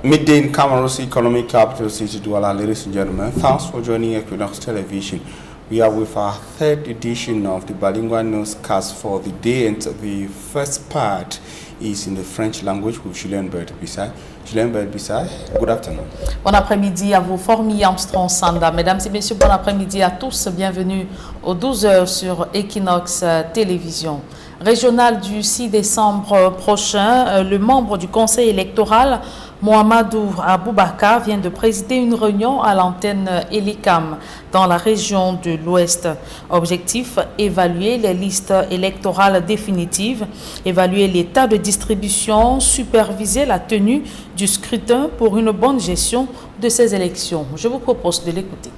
Midday in Cameroon's economic capital city, Douala. Ladies and gentlemen, thanks for joining Equinox Television. We are with our third edition of the bilingual newscast for the day, and the first part is in the French language with Julien Bert-Bissay. Julien Bert-Bissay, good afternoon. Bon après-midi à vous, Formi Armstrong Sanda. Mesdames et messieurs, bon après-midi à tous. Bienvenue aux 12h sur Equinox Télévision. Régional du 6 décembre prochain, le membre du conseil électoral, Mohamedou Aboubakar, vient de présider une réunion à l'antenne Elicam dans la région de l'Ouest. Objectif, évaluer les listes électorales définitives, évaluer l'état de distribution, superviser la tenue du scrutin pour une bonne gestion de ces élections. Je vous propose de l'écouter.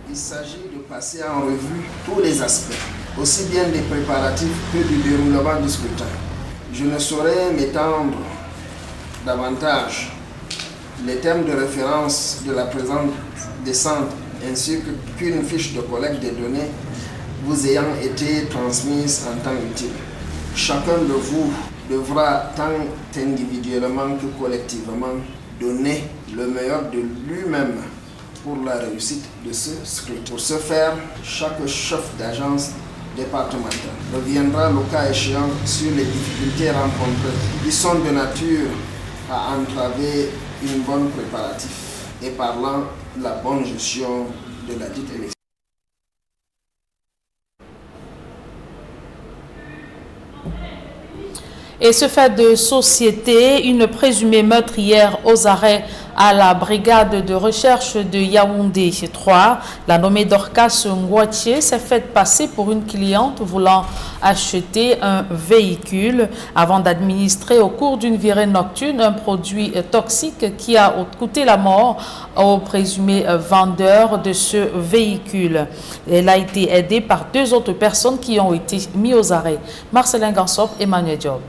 Il s'agit de passer en revue tous les aspects, aussi bien des préparatifs que du déroulement du scrutin. Je ne saurais m'étendre davantage. Les thèmes de référence de la présente descente ainsi qu'une fiche de collecte des données vous ayant été transmise en temps utile. Chacun de vous devra, tant individuellement que collectivement, donner le meilleur de lui-même pour la réussite de ce scrutin. Pour ce faire, chaque chef d'agence départementale reviendra le cas échéant sur les difficultés rencontrées qui sont de nature à entraver une bonne préparatif et parlant la bonne gestion de la dite élection. Et ce fait de société, une présumée meurtrière aux arrêts à la brigade de recherche de Yaoundé 3, la nommée Dorcas Ngouaché, s'est faite passer pour une cliente voulant acheter un véhicule avant d'administrer au cours d'une virée nocturne un produit toxique qui a coûté la mort au présumé vendeur de ce véhicule. Elle a été aidée par deux autres personnes qui ont été mises aux arrêts. Marcelin Gansop et Emmanuel Diop.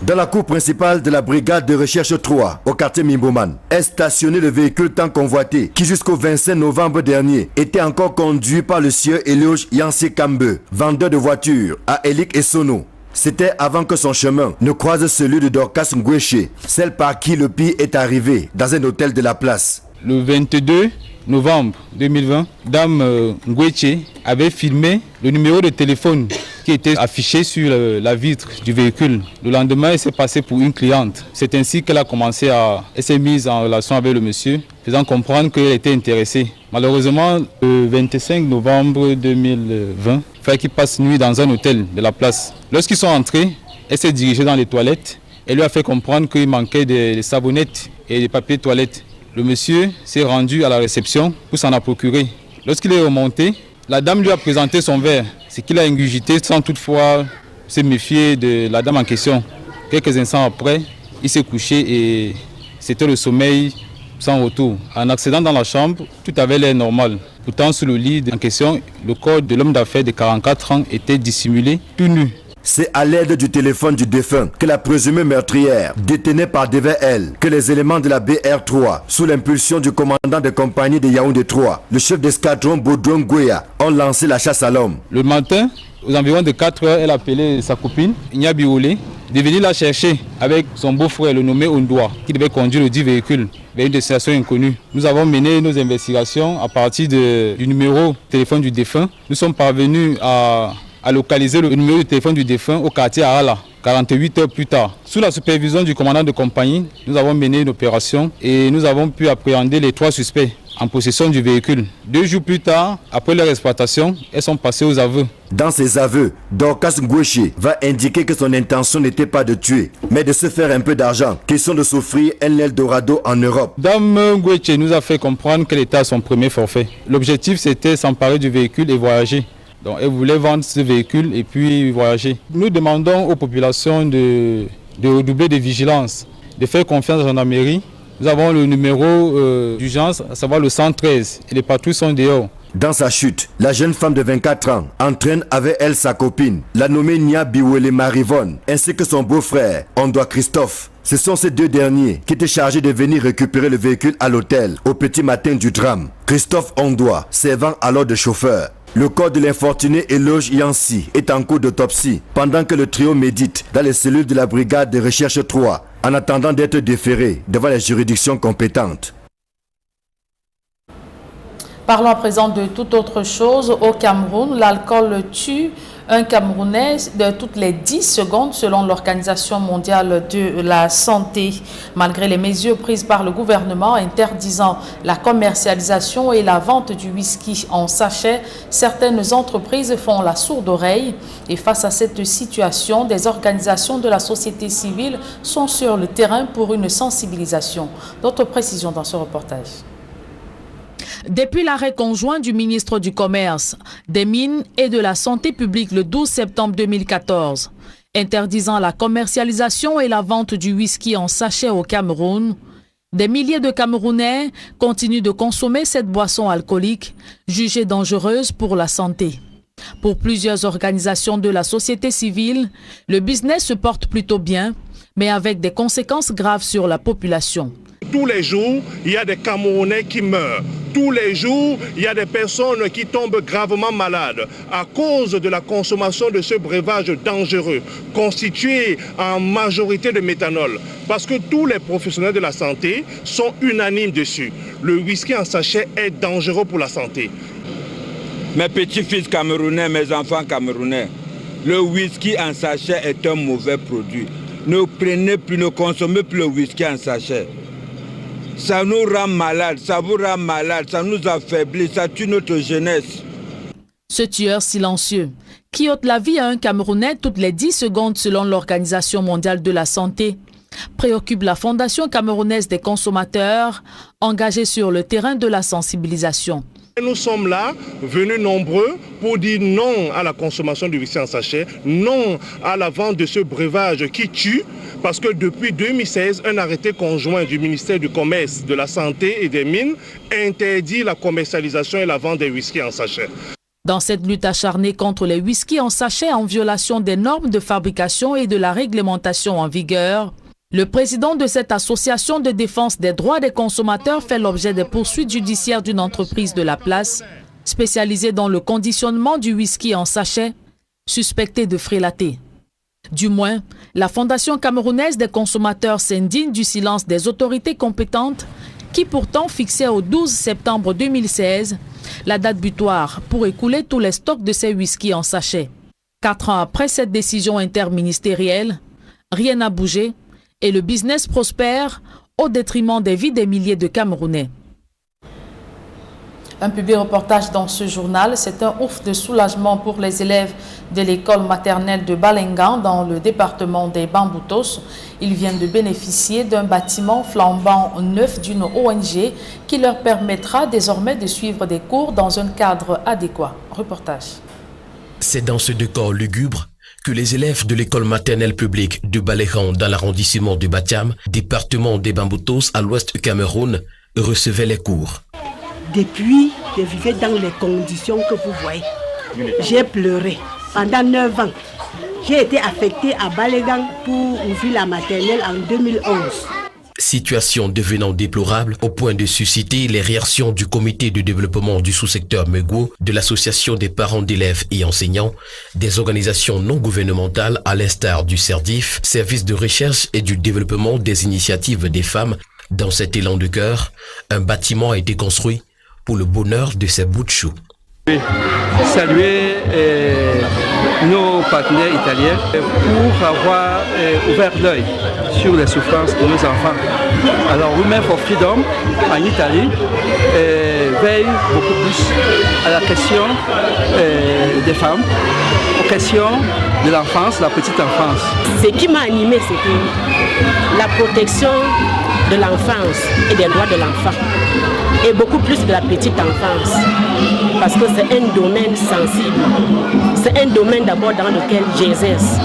Dans la cour principale de la brigade de recherche 3, au quartier Mimboman, est stationné le véhicule tant convoité qui jusqu'au 25 novembre dernier était encore conduit par le sieur Eloge Yancé Kambe, vendeur de voitures à Elik et Sono. C'était avant que son chemin ne croise celui de Dorcas Ngouaché, celle par qui le pire est arrivé dans un hôtel de la place. Le 22 novembre 2020, Dame Ngouaché avait filmé le numéro de téléphone qui était affiché sur la vitre du véhicule. Le lendemain, elle s'est passée pour une cliente. C'est ainsi qu'elle a commencé elle s'est mise en relation avec le monsieur, faisant comprendre qu'elle était intéressée. Malheureusement, le 25 novembre 2020, il fallait qu'il passe nuit dans un hôtel de la place. Lorsqu'ils sont entrés, elle s'est dirigée dans les toilettes. Elle lui a fait comprendre qu'il manquait des savonnettes et des papiers de toilette. Le monsieur s'est rendu à la réception pour s'en procurer. Lorsqu'il est remonté, la dame lui a présenté son verre, ce qu'il a ingurgité sans toutefois se méfier de la dame en question. Quelques instants après, il s'est couché et c'était le sommeil sans retour. En accédant dans la chambre, tout avait l'air normal. Pourtant, sous le lit en question, le corps de l'homme d'affaires de 44 ans était dissimulé, tout nu. C'est à l'aide du téléphone du défunt que la présumée meurtrière détenait par devers elle que les éléments de la BR3, sous l'impulsion du commandant de compagnie de Yaoundé 3, le chef d'escadron Baudouin Gouya, ont lancé la chasse à l'homme. Le matin, aux environs de 4 heures, elle a appelé sa copine, Nya Biolé, de venir la chercher avec son beau-frère, le nommé Ondoa, qui devait conduire le dit véhicule vers une destination inconnue. Nous avons mené nos investigations à partir du numéro de téléphone du défunt. Nous sommes parvenus à localiser le numéro de téléphone du défunt au quartier Arala, 48 heures plus tard. Sous la supervision du commandant de compagnie, nous avons mené une opération et nous avons pu appréhender les 3 suspects en possession du véhicule. 2 jours plus tard, après leur exploitation, elles sont passées aux aveux. Dans ses aveux, Dorcas Ngouaché va indiquer que son intention n'était pas de tuer, mais de se faire un peu d'argent, question de s'offrir un Eldorado en Europe. Dame Ngouaché nous a fait comprendre qu'elle était à son premier forfait. L'objectif, c'était s'emparer du véhicule et voyager. Donc, elle voulait vendre ce véhicule et puis voyager. Nous demandons aux populations de redoubler de vigilance, de faire confiance à la gendarmerie. Nous avons le numéro d'urgence, à savoir le 113, et les patrouilles sont dehors. Dans sa chute, la jeune femme de 24 ans entraîne avec elle sa copine, la nommée Nya Biwele Marivonne, ainsi que son beau-frère, Ondoa Christophe. Ce sont ces deux derniers qui étaient chargés de venir récupérer le véhicule à l'hôtel au petit matin du drame. Christophe Ondoa, servant alors de chauffeur. Le corps de l'infortuné Eloge Yancy est en cours d'autopsie pendant que le trio médite dans les cellules de la brigade de recherche 3 en attendant d'être déférés devant les juridictions compétentes. Parlons à présent de toute autre chose. Au Cameroun, l'alcool tue un Camerounais de toutes les 10 secondes selon l'Organisation mondiale de la santé. Malgré les mesures prises par le gouvernement interdisant la commercialisation et la vente du whisky en sachet, certaines entreprises font la sourde oreille. Et face à cette situation, des organisations de la société civile sont sur le terrain pour une sensibilisation. D'autres précisions dans ce reportage. Depuis l'arrêt conjoint du ministre du Commerce, des Mines et de la Santé publique le 12 septembre 2014, interdisant la commercialisation et la vente du whisky en sachet au Cameroun, des milliers de Camerounais continuent de consommer cette boisson alcoolique, jugée dangereuse pour la santé. Pour plusieurs organisations de la société civile, le business se porte plutôt bien, mais avec des conséquences graves sur la population. Tous les jours, il y a des Camerounais qui meurent. Tous les jours, il y a des personnes qui tombent gravement malades à cause de la consommation de ce breuvage dangereux, constitué en majorité de méthanol. Parce que tous les professionnels de la santé sont unanimes dessus. Le whisky en sachet est dangereux pour la santé. Mes petits-fils camerounais, mes enfants camerounais, le whisky en sachet est un mauvais produit. Ne prenez plus, ne consommez plus le whisky en sachet. Ça nous rend malades, ça vous rend malade, ça nous affaiblit, ça tue notre jeunesse. Ce tueur silencieux, qui ôte la vie à un Camerounais toutes les 10 secondes selon l'Organisation mondiale de la santé, préoccupe la Fondation camerounaise des consommateurs, engagée sur le terrain de la sensibilisation. Nous sommes là, venus nombreux, pour dire non à la consommation du whisky en sachet, non à la vente de ce breuvage qui tue, parce que depuis 2016, un arrêté conjoint du ministère du Commerce, de la Santé et des Mines interdit la commercialisation et la vente des whisky en sachet. Dans cette lutte acharnée contre les whisky en sachet en violation des normes de fabrication et de la réglementation en vigueur, le président de cette association de défense des droits des consommateurs fait l'objet des poursuites judiciaires d'une entreprise de la place, spécialisée dans le conditionnement du whisky en sachet, suspectée de frélater. Du moins, la Fondation camerounaise des consommateurs s'indigne du silence des autorités compétentes qui pourtant fixaient au 12 septembre 2016 la date butoir pour écouler tous les stocks de ces whisky en sachet. 4 ans après cette décision interministérielle, rien n'a bougé et le business prospère au détriment des vies des milliers de Camerounais. Un public reportage dans ce journal, c'est un ouf de soulagement pour les élèves de l'école maternelle de Balengan dans le département des Bamboutos. Ils viennent de bénéficier d'un bâtiment flambant neuf d'une ONG qui leur permettra désormais de suivre des cours dans un cadre adéquat. Reportage. C'est dans ce décor lugubre que les élèves de l'école maternelle publique de Balengan dans l'arrondissement de Batiam, département des Bamboutos à l'ouest du Cameroun, recevaient les cours. Depuis, je vivais dans les conditions que vous voyez. J'ai pleuré pendant 9 ans. J'ai été affectée à Balengan pour ouvrir la maternelle en 2011. Situation devenant déplorable au point de susciter les réactions du comité de développement du sous-secteur Mego, de l'association des parents d'élèves et enseignants, des organisations non gouvernementales à l'instar du CERDIF, service de recherche et du développement des initiatives des femmes. Dans cet élan de cœur, un bâtiment a été construit pour le bonheur de ces bouts de chou. Saluer nos partenaires italiens pour avoir ouvert l'œil sur les souffrances de nos enfants. Alors Women for Freedom en Italie veille beaucoup plus à la question des femmes, aux questions de l'enfance, la petite enfance. Ce qui m'a animé, c'est que la protection de l'enfance et des droits de l'enfant, et beaucoup plus de la petite enfance, parce que c'est un domaine sensible, c'est un domaine d'abord dans lequel j'exerce.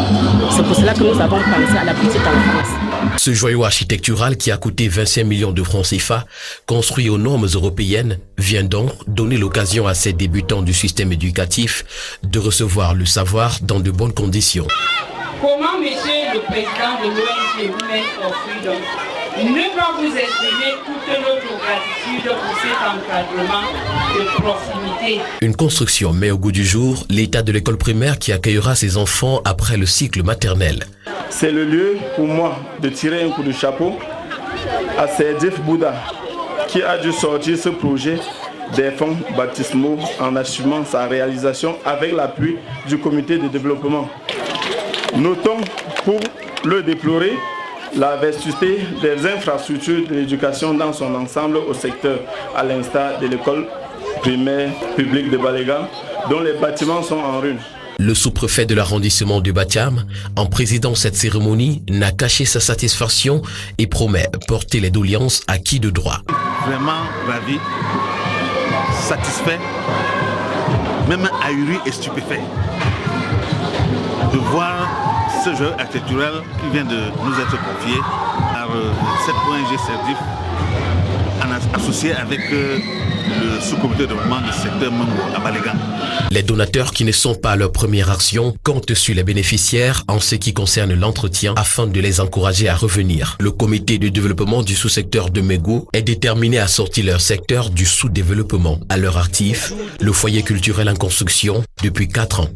C'est pour cela que nous avons pensé à la petite enfance. Ce joyau architectural qui a coûté 25 millions de francs CFA, construit aux normes européennes, vient donc donner l'occasion à ces débutants du système éducatif de recevoir le savoir dans de bonnes conditions. Comment, monsieur le président de l'ONG Women for Freedom, ne pas vous exprimer toute notre gratitude pour cet encadrement de proximité. Une construction met au goût du jour l'état de l'école primaire qui accueillera ses enfants après le cycle maternel. C'est le lieu pour moi de tirer un coup de chapeau à Serdif Bouddha qui a dû sortir ce projet des fonds baptismaux en assumant sa réalisation avec l'appui du comité de développement. Notons pour le déplorer la vetusté des infrastructures de l'éducation dans son ensemble au secteur, à l'instar de l'école primaire publique de Baléga, dont les bâtiments sont en ruine. Le sous-préfet de l'arrondissement de Batiam, en présidant cette cérémonie, n'a caché sa satisfaction et promet porter les doléances à qui de droit. Vraiment ravi, satisfait, même ahuri et stupéfait de voir ce jeu architectural qui vient de nous être confié par cette ONG Serdif, associé avec le sous-comité de développement du secteur Mango à Baléga. Les donateurs qui ne sont pas à leur première action comptent sur les bénéficiaires en ce qui concerne l'entretien afin de les encourager à revenir. Le comité de développement du sous-secteur de Mego est déterminé à sortir leur secteur du sous-développement. À leur actif, le foyer culturel en construction depuis 4 ans.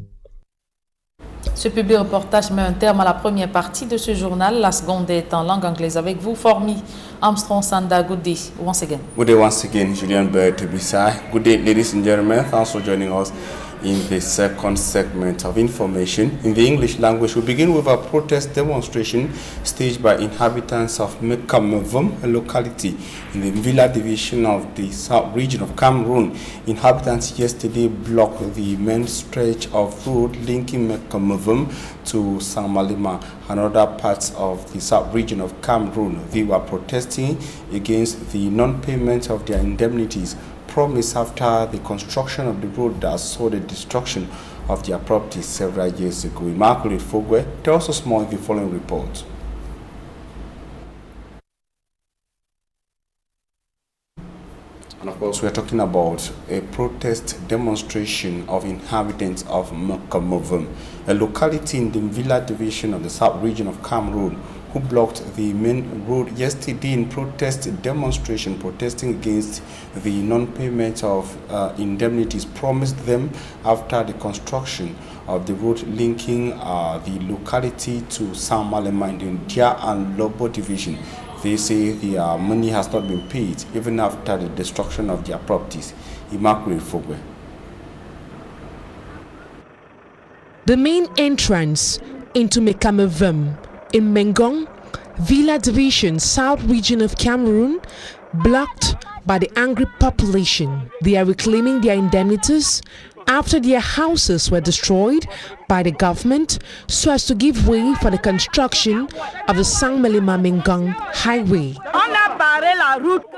Ce public reportage met un terme à la première partie de ce journal. La seconde est en langue anglaise avec vous, Formi Armstrong Sanda. Good day once again. Good day once again, Julian Bird to be side. Good day, ladies and gentlemen. Thanks for joining us in the second segment of information. In the English language, we begin with a protest demonstration staged by inhabitants of Mekamavum, a locality in the Villa division of the south region of Cameroon. Inhabitants yesterday blocked the main stretch of road linking Mekamavum to Samalima and other parts of the south region of Cameroon. They were protesting against the non-payment of their indemnities promised after the construction of the road that saw the destruction of their properties several years ago. Immaculate Fogwe tells us more in the following report. And of course, we are talking about a protest demonstration of inhabitants of Mekamavum, a locality in the Villa division of the south region of Cameroon, who blocked the main road yesterday in protest demonstration protesting against the non-payment of indemnities promised them after the construction of the road linking the locality to San Malema in the Ndia and Lobo division. They say their money has not been paid even after the destruction of their properties. Immaculate Fogwe. The main entrance into Mekamavum in Mengong, Villa Division, South region of Cameroon, blocked by the angry population. They are reclaiming their indemnities after their houses were destroyed by the government so as to give way for the construction of the Sang-Melima Mengong Highway.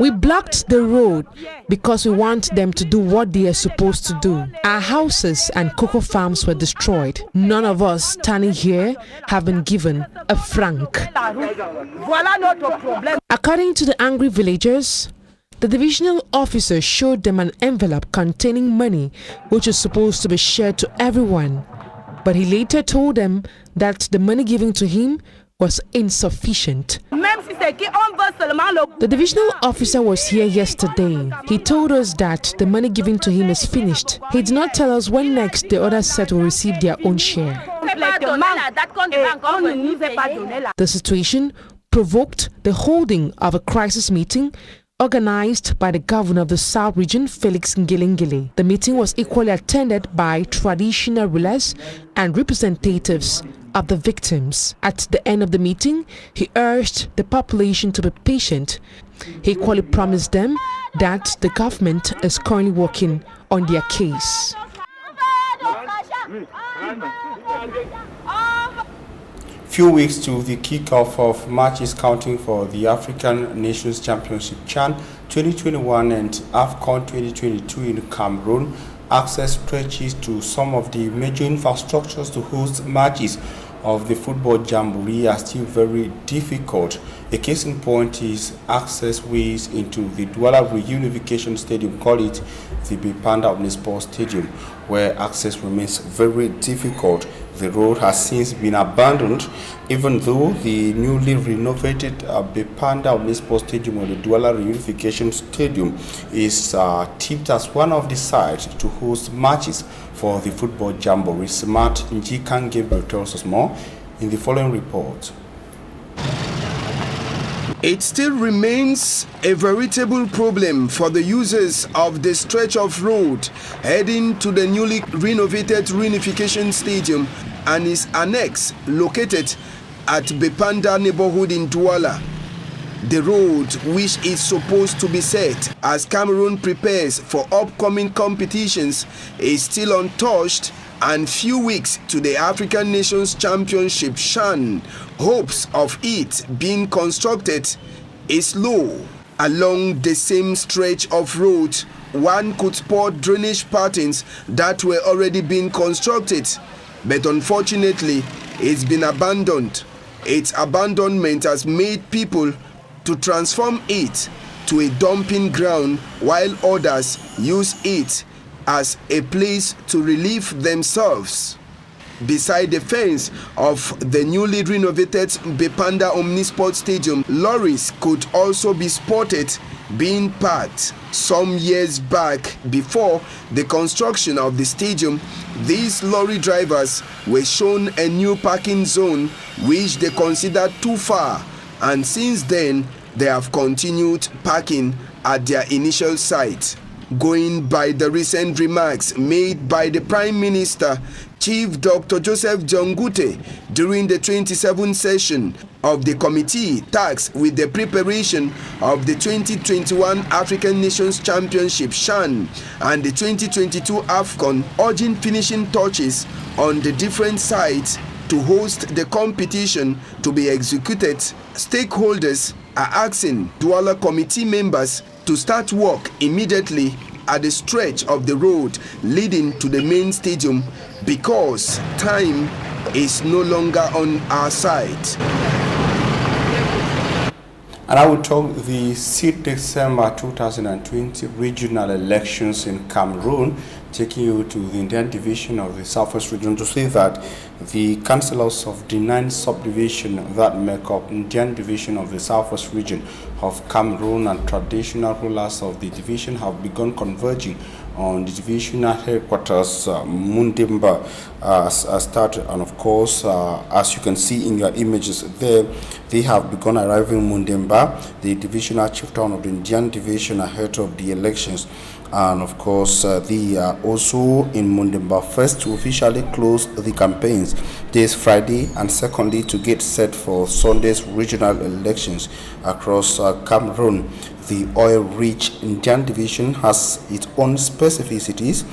We blocked the road because we want them to do what they are supposed to do. Our houses and cocoa farms were destroyed. None of us standing here have been given a franc. According to the angry villagers, the divisional officer showed them an envelope containing money which was supposed to be shared to everyone. But he later told them that the money given to him was insufficient. The divisional officer was here yesterday. He told us that the money given to him is finished. He did not tell us when next the other set will receive their own share. The situation provoked the holding of a crisis meeting organized by the governor of the South region, Felix Ngelengele. The meeting was equally attended by traditional rulers and representatives of the victims. At the end of the meeting, he urged the population to be patient. He equally promised them that the government is currently working on their case. Few weeks to the kickoff of matches counting for the African Nations Championship CHAN 2021 and AFCON 2022 in Cameroon, access stretches to some of the major infrastructures to host matches of the football jamboree are still very difficult. A case in point is access ways into the Douala Reunification Stadium, call it the Bipanda Omnisport Stadium, where access remains very difficult. The road has since been abandoned, even though the newly renovated Bipanda Omnisport Stadium, or the Douala Reunification Stadium, is tipped as one of the sites to host matches for the football jamboree. Smart Njikan Gabriel tells us more in the following report. It still remains a veritable problem for the users of the stretch of road heading to the newly renovated Reunification Stadium and its annex located at Bepanda neighborhood in Douala. The road, which is supposed to be set as Cameroon prepares for upcoming competitions, is still untouched, and few weeks to the African Nations Championship CHAN, hopes of it being constructed is low. Along the same stretch of road, one could spot drainage patterns that were already being constructed, but unfortunately, it's been abandoned. Its abandonment has made people to transform it to a dumping ground, while others use it as a place to relieve themselves. Beside the fence of the newly renovated Bepanda Omnisport Stadium, lorries could also be spotted being parked. Some years back, before the construction of the stadium, these lorry drivers were shown a new parking zone which they considered too far, and since then they have continued parking at their initial site. Going by the recent remarks made by the Prime Minister, Chief Dr. Joseph John Gute, during the 27th session of the committee tasked with the preparation of the 2021 African Nations Championship CHAN and the 2022 AFCON, urging finishing touches on the different sites to host the competition to be executed, stakeholders are asking Douala committee members to start work immediately at the stretch of the road leading to the main stadium, because time is no longer on our side. And I will talk the 6th December 2020 regional elections in Cameroon, taking you to the Indian division of the Southwest region to say that the councillors of the 9 subdivision that make up Indian division of the Southwest region of Cameroon and traditional rulers of the division have begun converging on the divisional headquarters, Mundimba, started, and of course, as you can see in your images there, they have begun arriving in Mundimba, the divisional chieftain of the Indian division, ahead of the elections. And of course, they are also in Mundimba first to officially close the campaigns this Friday, and secondly to get set for Sunday's regional elections across Cameroon. The oil-rich Indian division has its own specificities.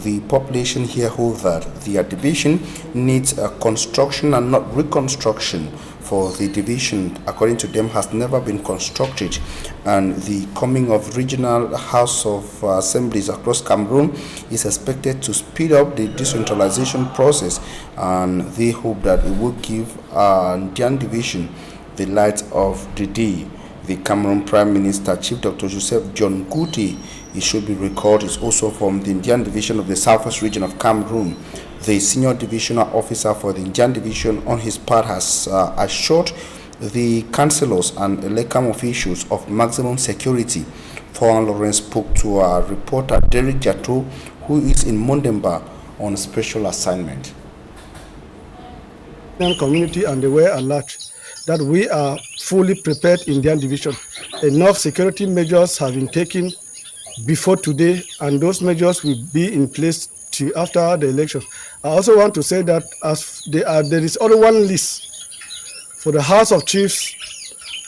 The population here hold that their division needs a construction and not reconstruction, for the division, according to them, has never been constructed, and the coming of regional House of Assemblies across Cameroon is expected to speed up the decentralization process, and they hope that it will give Indian division the light of the day. The Cameroon Prime Minister, Chief Dr. Joseph John Gute, it should be recalled, is also from the Indian division of the Southwest region of Cameroon. The senior divisional officer for the Indian division, on his part, has assured the councillors and ELECAM officials of maximum security. Foreign Lawrence spoke to our reporter Derek Jato, who is in Mundimba on special assignment. Community and the way at large that we are fully prepared in Indian division. Enough security measures have been taken before today, and those measures will be in place till after the election. I also want to say that as there is only one list for the House of Chiefs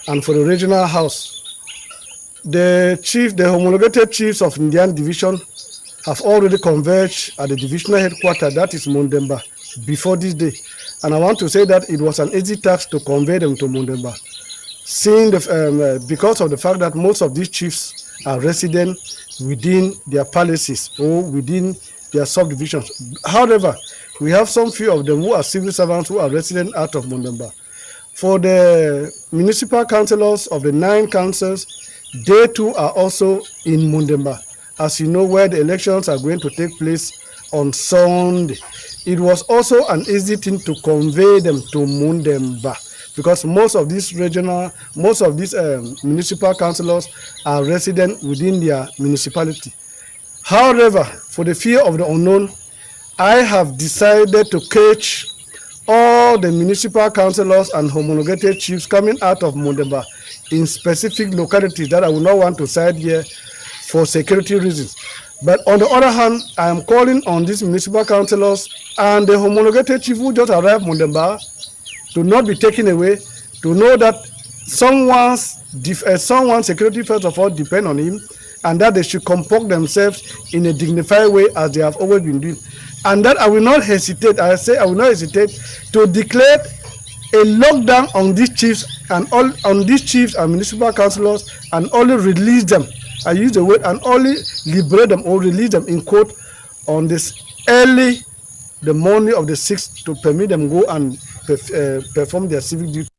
and for the regional house. The homologated chiefs of Indian division have already converged at the divisional headquarters, that is Mundimba, before this day. And I want to say that it was an easy task to convey them to Mundimba, because of the fact that most of these chiefs are resident within their palaces or within their subdivisions. However, we have some few of them who are civil servants who are resident out of Mundimba. For the municipal councillors of the 9 councils, they too are also in Mundimba, as you know, where the elections are going to take place on Sunday. It was also an easy thing to convey them to Mundimba, because most of these municipal councillors are resident within their municipality. However, for the fear of the unknown, I have decided to catch all allow the municipal councillors and homologated chiefs coming out of Mundemba in specific localities that I will not want to cite here for security reasons. But on the other hand, I am calling on these municipal councillors and the homologated chief who just arrived Mundemba to not be taken away, to know that someone's security first of all depend on him, and that they should comport themselves in a dignified way as they have always been doing. And that I will not hesitate, I will not hesitate to declare a lockdown on these chiefs and municipal councillors and only release them. I use the word and only liberate them or release them in court on this early, the morning of the 6th, to permit them go and perform their civic duty.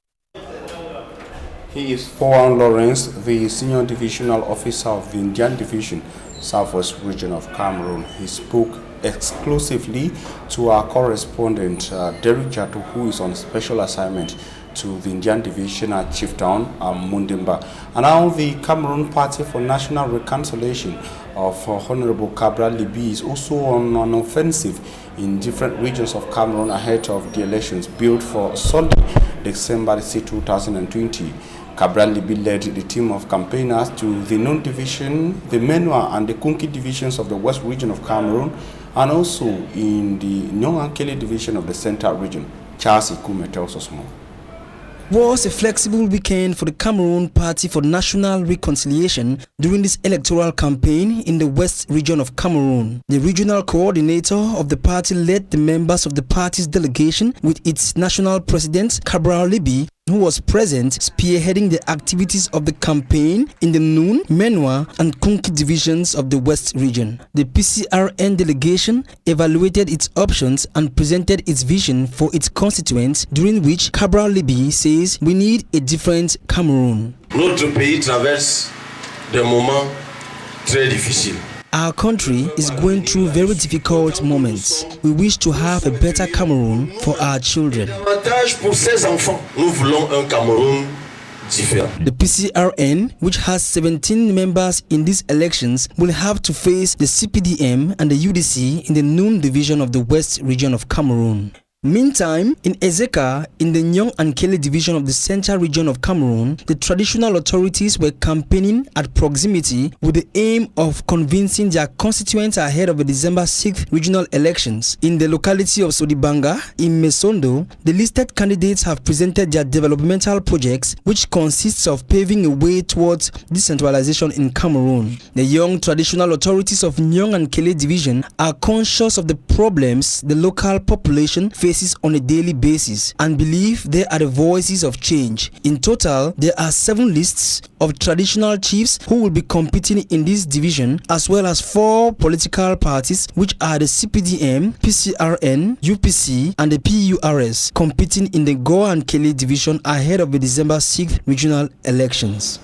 He is Fowan Lawrence, the Senior Divisional Officer of the Indian Division, Southwest Region of Cameroon. He spoke exclusively to our correspondent, Derek Jato, who is on special assignment to the Indian Division at Chieftown, Mundemba. And now the Cameroon Party for National Reconciliation of Honorable Cabral Libi is also on an offensive in different regions of Cameroon ahead of the elections built for Sunday, December 2020. Cabral Libi led the team of campaigners to the Nun Division, the Menwa and the Kunki divisions of the West region of Cameroon, and also in the Nyong-Ankele division of the Central region. Charles Ikume tells us more. Was a flexible weekend for the Cameroon Party for National Reconciliation during this electoral campaign in the West region of Cameroon. The regional coordinator of the party led the members of the party's delegation with its national president, Cabral Libi, who was present spearheading the activities of the campaign in the Noon, Menwa and Kunki divisions of the West region. The PCRN delegation evaluated its options and presented its vision for its constituents, during which Cabral Libi says we need a different Cameroon. Notre pays traverse des moments très difficiles. Our country is going through very difficult moments. We wish to have a better Cameroon for our children. The PCRN, which has 17 members in these elections, will have to face the CPDM and the UDC in the Noon division of the West region of Cameroon. Meantime, in Ezeka, in the Nyong-Ankele division of the Central region of Cameroon, the traditional authorities were campaigning at proximity with the aim of convincing their constituents ahead of the December 6th regional elections. In the locality of Sodibanga, in Mesondo, the listed candidates have presented their developmental projects, which consists of paving a way towards decentralization in Cameroon. The young traditional authorities of Nyong-Ankele division are conscious of the problems the local population faces on a daily basis and believe they are the voices of change. In total, there are 7 lists of traditional chiefs who will be competing in this division, as well as 4 political parties, which are the CPDM, PCRN, UPC and the PURS, competing in the Go-Ankele division ahead of the December 6th regional elections.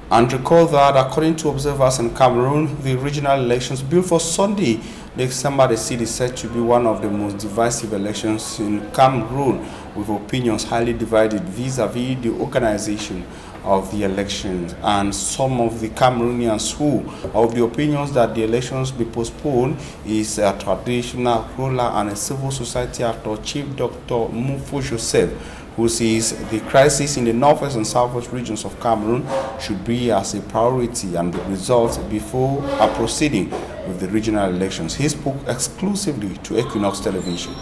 And recall that according to observers in Cameroon, the regional elections built for Sunday, December the 6th, is said to be one of the most divisive elections in Cameroon, with opinions highly divided vis-a-vis the organization of the elections. And some of the Cameroonians who are of the opinions that the elections be postponed is a traditional ruler and a civil society actor, Chief Dr. Mufo Joseph, who says the crisis in the northwest and southwest regions of Cameroon should be as a priority and be resolved before proceeding with the regional elections. He spoke exclusively to Equinox Television.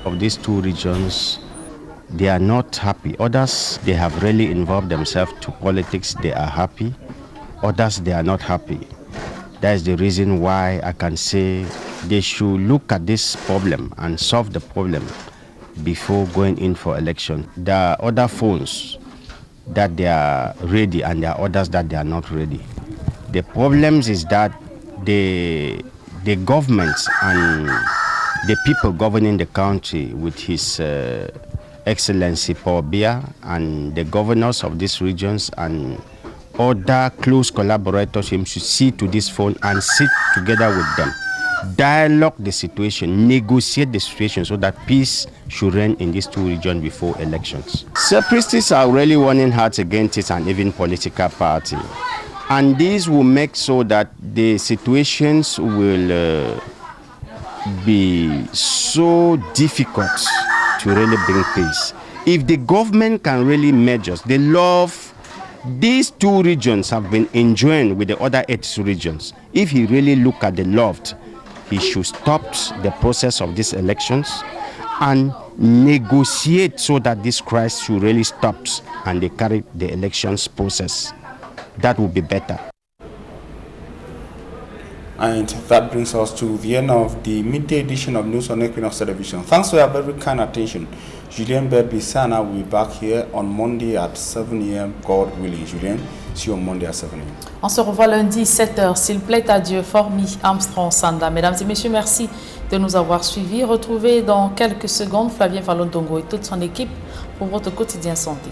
Of these 2 regions, they are not happy. Others, they have really involved themselves to politics. They are happy. Others, they are not happy. That is the reason why I can say they should look at this problem and solve the problem before going in for election. There are other phones that they are ready and there are others that they are not ready. The problems is that the government and the people governing the country with His Excellency Paul Biya and the governors of these regions and other close collaborators should see to this phone and sit together with them. Dialogue the situation, negotiate the situation so that peace should reign in these 2 regions before elections. Separatists are really running hard against it and even political party. And this will make so that the situations will be so difficult to really bring peace. If the government can really measure the love these two regions have been enjoying with the other 8 regions, if he really look at the love, he should stop the process of these elections and negotiate so that this crisis should really stop and they carry the elections process. That would be better. And that brings us to the end of the midday edition of News on Equinox Television. Thanks for your very kind attention. Julien Berbisana will be back here on Monday at 7 a.m. God willing. Julien, see you on Monday at 7 a.m. On se revoit lundi 7h. S'il plaît à Dieu, Formi Armstrong Sanda. Mesdames et messieurs, merci de nous avoir suivis. Retrouvez dans quelques secondes Flavien Falontongo et toute son équipe pour votre quotidien santé.